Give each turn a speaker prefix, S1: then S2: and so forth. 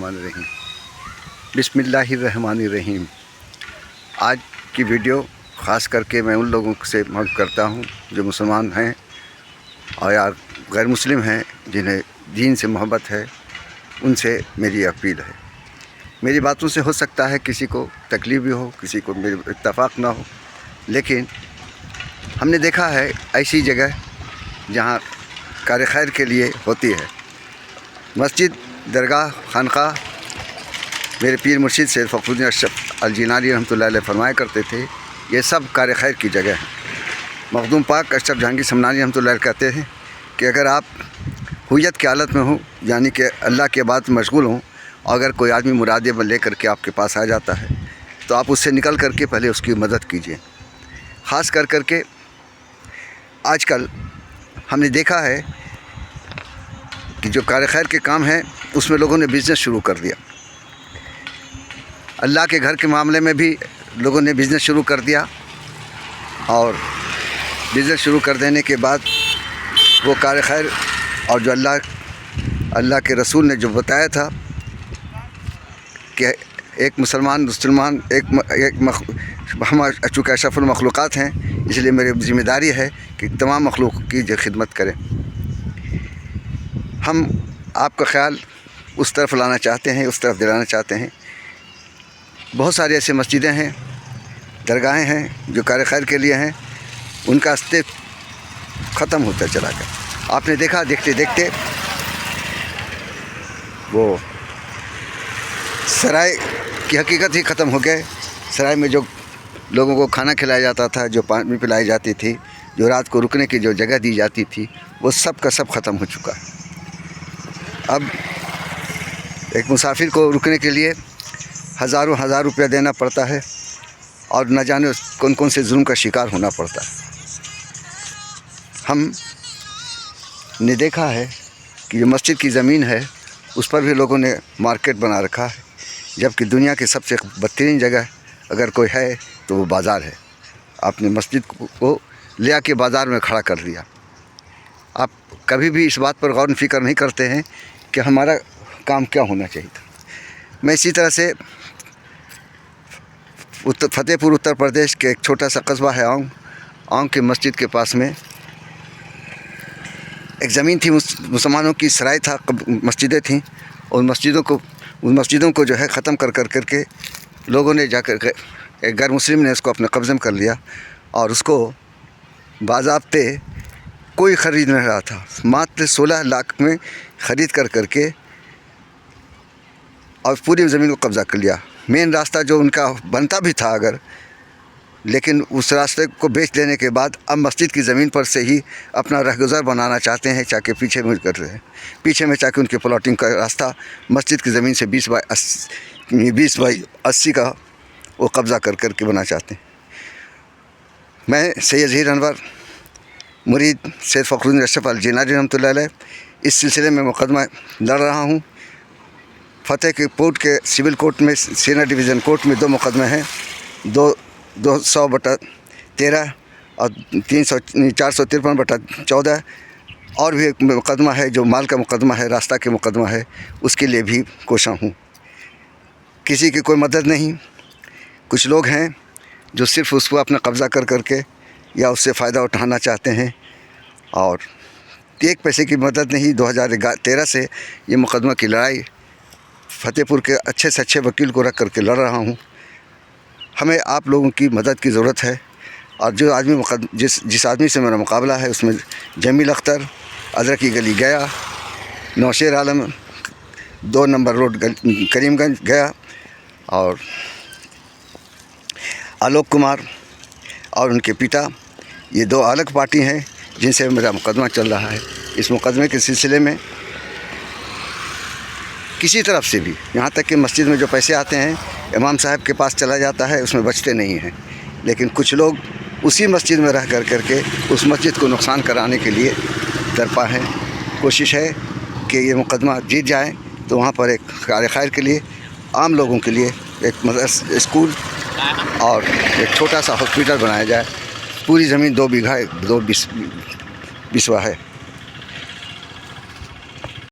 S1: الرحمن الرحیم بسم اللہ الرحمن الرحیم۔ آج کی ویڈیو خاص کر کے میں ان لوگوں سے محبت کرتا ہوں جو مسلمان ہیں اور یا غیر مسلم ہیں، جنہیں دین سے محبت ہے، ان سے میری اپیل ہے۔ میری باتوں سے ہو سکتا ہے کسی کو تکلیف بھی ہو، کسی کو میرے اتفاق نہ ہو، لیکن ہم نے دیکھا ہے ایسی جگہ جہاں کار خیر کے لیے ہوتی ہے، مسجد، درگاہ، خانقاہ۔ میرے پیر مرشد سید فخر الدین اشرف الجیلانی رحمۃ اللہ علیہ فرمایا کرتے تھے، یہ سب کار خیر کی جگہ ہیں۔ مخدوم پاک اشرف جہانگیر سمنانی رحمۃ اللہ علیہ کہتے ہیں کہ اگر آپ ہویت کی حالت میں ہوں، یعنی کہ اللہ کی عبادت میں مشغول ہوں، اور اگر کوئی آدمی مرادے لے کر کے آپ کے پاس آ جاتا ہے تو آپ اس سے نکل کر کے پہلے اس کی مدد کیجیے۔ خاص کر کے آج کل ہم نے دیکھا ہے کہ جو کار خیر کے کام ہیں اس میں لوگوں نے بزنس شروع کر دیا۔ اللہ کے گھر کے معاملے میں بھی لوگوں نے بزنس شروع کر دیا، اور بزنس شروع کر دینے کے بعد وہ کار خیر اور جو اللہ کے رسول نے جو بتایا تھا کہ ایک مسلمان ہم چونکہ اشرف المخلوقات ہیں، اس لیے میری ذمہ داری ہے کہ تمام مخلوق کی جو خدمت کریں۔ ہم آپ کا خیال اس طرف لانا چاہتے ہیں، اس طرف دلانا چاہتے ہیں۔ بہت ساری ایسے مسجدیں ہیں، درگاہیں ہیں جو کار خیر کے لیے ہیں، ان کا استے ختم ہوتا چلا گیا۔ آپ نے دیکھا دیکھتے دیکھتے وہ سرائے کی حقیقت ہی ختم ہو گئے۔ سرائے میں جو لوگوں کو کھانا کھلایا جاتا تھا، جو پانی پلائی جاتی تھی، جو رات کو رکنے کی جو جگہ دی جاتی تھی، وہ سب کا سب ختم ہو چکا ہے۔ اب ایک مسافر کو رکنے کے لیے ہزاروں روپیہ دینا پڑتا ہے، اور نہ جانے کون کون سے ظلم کا شکار ہونا پڑتا ہے۔ ہم نے دیکھا ہے کہ جو مسجد کی زمین ہے اس پر بھی لوگوں نے مارکیٹ بنا رکھا ہے، جبکہ دنیا کی سب سے بدترین جگہ اگر کوئی ہے تو وہ بازار ہے۔ آپ نے مسجد کو لے آ کے بازار میں کھڑا کر دیا۔ آپ کبھی بھی اس بات پر غور و فکر نہیں کرتے ہیں کہ ہمارا کام کیا ہونا چاہیے تھا۔ میں اسی طرح سے فتح پور اتر پردیش کے ایک چھوٹا سا قصبہ ہے آؤں کے مسجد کے پاس میں ایک زمین تھی، مسلمانوں کی سرائے تھا، مسجدیں تھیں، اور مسجدوں کو جو ہے ختم کر کے لوگوں نے جا کر ایک غیر مسلم نے اس کو اپنے قبضے میں کر لیا، اور اس کو باضابطے کوئی خرید نہیں رہا تھا، ماتر 16 لاکھ میں خرید کر کے اور پوری زمین کو قبضہ کر لیا۔ مین راستہ جو ان کا بنتا بھی تھا اگر، لیکن اس راستے کو بیچ دینے کے بعد اب مسجد کی زمین پر سے ہی اپنا رہگزر بنانا چاہتے ہیں، چاہے پیچھے میں کر رہے ہیں، پیچھے میں چاہے ان کے پلاٹنگ کا راستہ مسجد کی زمین سے 20/80 کا وہ قبضہ کر کے بنا چاہتے ہیں۔ میں سید ظہیر انور مرید سید فخر الدین اشرف الجیلانی رحمۃ اللہ علیہ اس سلسلے میں مقدمہ لڑ رہا ہوں۔ فتح کے پورٹ کے سول کورٹ میں، سینئر ڈویژن کورٹ میں 2 مقدمے ہیں، 200/13 اور 453/14، اور بھی ایک مقدمہ ہے جو مال کا مقدمہ ہے، راستہ کے مقدمہ ہے، اس کے لیے بھی کوشاں ہوں۔ کسی کی کوئی مدد نہیں، کچھ لوگ ہیں جو صرف اس کو اپنا قبضہ کر کے یا اس سے فائدہ اٹھانا چاہتے ہیں، اور 1 پیسے کی مدد نہیں۔ 2013 سے یہ مقدمہ کی لڑائی فتح پور کے اچھے سے اچھے وکیل کو رکھ کر کے لڑ رہا ہوں۔ ہمیں آپ لوگوں کی مدد کی ضرورت ہے، اور جو آدمی جس آدمی سے میرا مقابلہ ہے اس میں جمیل اختر، ادرکی گلی گیا، نوشیر عالم 2 نمبر روڈ کریم گنج گیا، اور آلوک کمار اور ان کے پتا، یہ 2 الگ پارٹی ہیں جن سے میرا مقدمہ چل رہا ہے۔ اس مقدمے کے سلسلے میں کسی طرف سے بھی، یہاں تک کہ مسجد میں جو پیسے آتے ہیں امام صاحب کے پاس چلا جاتا ہے، اس میں بچتے نہیں ہیں، لیکن کچھ لوگ اسی مسجد میں رہ کر کے اس مسجد کو نقصان کرانے کے لیے درپا ہیں۔ کوشش ہے کہ یہ مقدمہ جیت جائے تو وہاں پر ایک کار خیر کے لیے، عام لوگوں کے لیے ایک اسکول اور ایک چھوٹا سا ہاسپٹل بنایا جائے۔ پوری زمین 2 بیگھہ 2 بسوا ہے۔